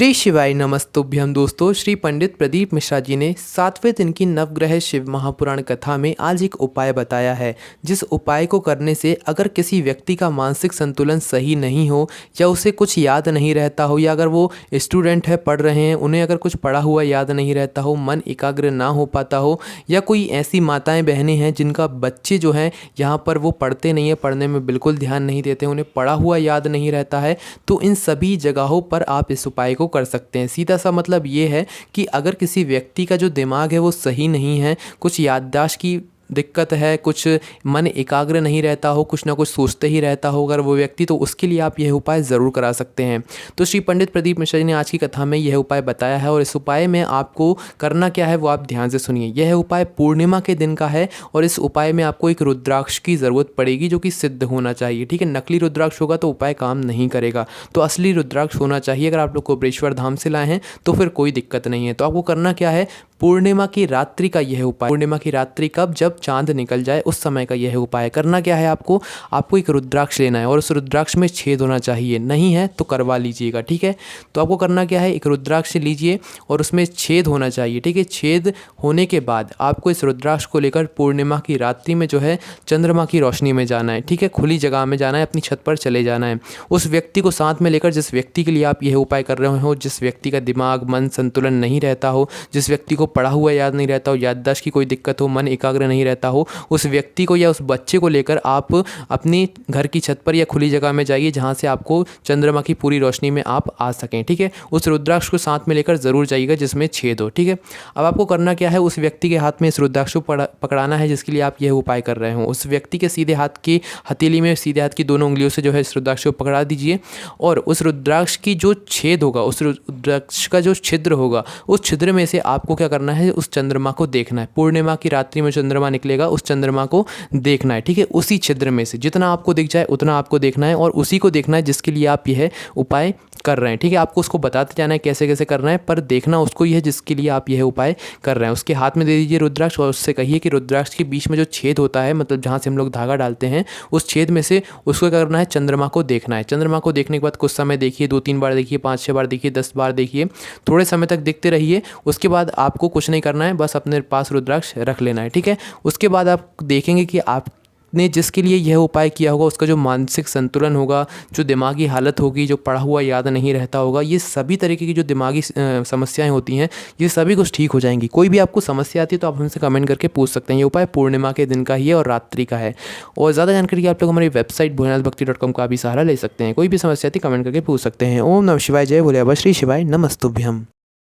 श्री शिवाय नमस्तुभ्यम। दोस्तों, श्री पंडित प्रदीप मिश्रा जी ने 7वें दिन की नवग्रह शिव महापुराण कथा में आज एक उपाय बताया है, जिस उपाय को करने से अगर किसी व्यक्ति का मानसिक संतुलन सही नहीं हो या उसे कुछ याद नहीं रहता हो, या अगर वो स्टूडेंट है, पढ़ रहे हैं, उन्हें अगर कुछ पढ़ा हुआ याद नहीं रहता हो, मन एकाग्र ना हो पाता हो, या कोई ऐसी माताएं बहनें हैं जिनका बच्चे जो हैं यहाँ पर वो पढ़ते नहीं है, पढ़ने में बिल्कुल ध्यान नहीं देते, उन्हें पढ़ा हुआ याद नहीं रहता है, तो इन सभी जगहों पर आप इस उपाय को कर सकते हैं। सीधा सा मतलब ये है कि अगर किसी व्यक्ति का जो दिमाग है वो सही नहीं है, कुछ याददाश्त की दिक्कत है, कुछ मन एकाग्र नहीं रहता हो, कुछ ना कुछ सोचते ही रहता हो अगर वो व्यक्ति, तो उसके लिए आप यह उपाय ज़रूर करा सकते हैं। तो श्री पंडित प्रदीप मिश्रा जी ने आज की कथा में यह उपाय बताया है, और इस उपाय में आपको करना क्या है वो आप ध्यान से सुनिए। यह उपाय पूर्णिमा के दिन का है, और इस उपाय में आपको एक रुद्राक्ष की ज़रूरत पड़ेगी जो कि सिद्ध होना चाहिए। ठीक है, नकली रुद्राक्ष होगा तो उपाय काम नहीं करेगा, तो असली रुद्राक्ष होना चाहिए। अगर आप लोग कोपरेश्वर धाम से लाए हैं तो फिर कोई दिक्कत नहीं है। तो आपको करना क्या है, पूर्णिमा की रात्रि का यह उपाय, पूर्णिमा की रात्रि कब, जब चांद निकल जाए उस समय का यह उपाय करना क्या है। आपको एक रुद्राक्ष लेना है, और उस रुद्राक्ष में छेद होना चाहिए, नहीं है तो करवा लीजिएगा। ठीक है, तो आपको करना क्या है, एक रुद्राक्ष लीजिए और उसमें छेद होना चाहिए। ठीक है, छेद होने के बाद आपको इस रुद्राक्ष को लेकर पूर्णिमा की रात्रि में जो है चंद्रमा की रोशनी में जाना है। ठीक है, खुली जगह में जाना है, अपनी छत पर चले जाना है, उस व्यक्ति को साथ में लेकर जिस व्यक्ति के लिए आप यह उपाय कर रहे हो, जिस व्यक्ति का दिमाग मन संतुलन नहीं रहता हो, जिस व्यक्ति को पढ़ा हुआ याद नहीं रहता हो, याददाश्त की कोई दिक्कत हो, मन एकाग्र नहीं रहता हो, उस व्यक्ति को या उस बच्चे को लेकर आप अपनी घर की छत पर या खुली जगह में जाइए जहां से आपको चंद्रमा की पूरी रोशनी में आप आ सकें। ठीक है, उस रुद्राक्ष को साथ में लेकर ज़रूर जाइएगा जिसमें छेद हो। ठीक है, अब आपको करना क्या है, उस व्यक्ति के हाथ में इस रुद्राक्ष को पकड़ाना है जिसके लिए आप यह उपाय कर रहे हो। उस व्यक्ति के सीधे हाथ की हथेली में, सीधे हाथ की दोनों उंगलियों से जो है इस रुद्राक्ष को पकड़ा दीजिए, और उस रुद्राक्ष की जो छेद होगा, उस रुद्राक्ष का जो छिद्र होगा, उस छिद्र में से आपको क्या करना है, उस चंद्रमा को देखना है। पूर्णिमा की रात्रि में चंद्रमा निकलेगा, उस चंद्रमा को देखना है। ठीक है, उसी छिद्र में से जितना आपको दिख जाए उतना आपको देखना है, और उसी को देखना है जिसके लिए आप यह उपाय कर रहे हैं। ठीक है, आपको उसको बताते जाना है कैसे कैसे करना है, पर देखना उसको ही है जिसके लिए आप यह उपाय कर रहे हैं। उसके हाथ में दे दीजिए रुद्राक्ष, और उससे कहिए कि रुद्राक्ष के बीच में जो छेद होता है, मतलब जहाँ से हम लोग धागा डालते हैं, उस छेद में से उसको क्या करना है, चंद्रमा को देखना है। चंद्रमा को देखने के बाद कुछ समय देखिए, 2-3 बार देखिए, 5-6 बार देखिए, 10 बार देखिए, थोड़े समय तक देखते रहिए। उसके बाद आपको कुछ नहीं करना है, बस अपने पास रुद्राक्ष रख लेना है। ठीक है, उसके बाद आप देखेंगे कि आपने जिसके लिए यह उपाय किया होगा उसका जो मानसिक संतुलन होगा, जो दिमागी हालत होगी, जो पढ़ा हुआ याद नहीं रहता होगा, ये सभी तरीके की जो दिमागी समस्याएं होती हैं, ये सभी कुछ ठीक हो जाएंगी। कोई भी आपको समस्या आती है तो आप हमसे कमेंट करके पूछ सकते हैं। ये उपाय पूर्णिमा के दिन का ही है और रात्रि का है। और ज़्यादा जानकारी आप लोग हमारी वेबसाइट भोलेनाथभक्ति.com का भी सहारा ले सकते हैं। कोई भी समस्या आती है कमेंट करके पूछ सकते हैं। ओम नमः शिवाय, जय भोले बाबा, श्री शिवाय नमस्तुभ्यम।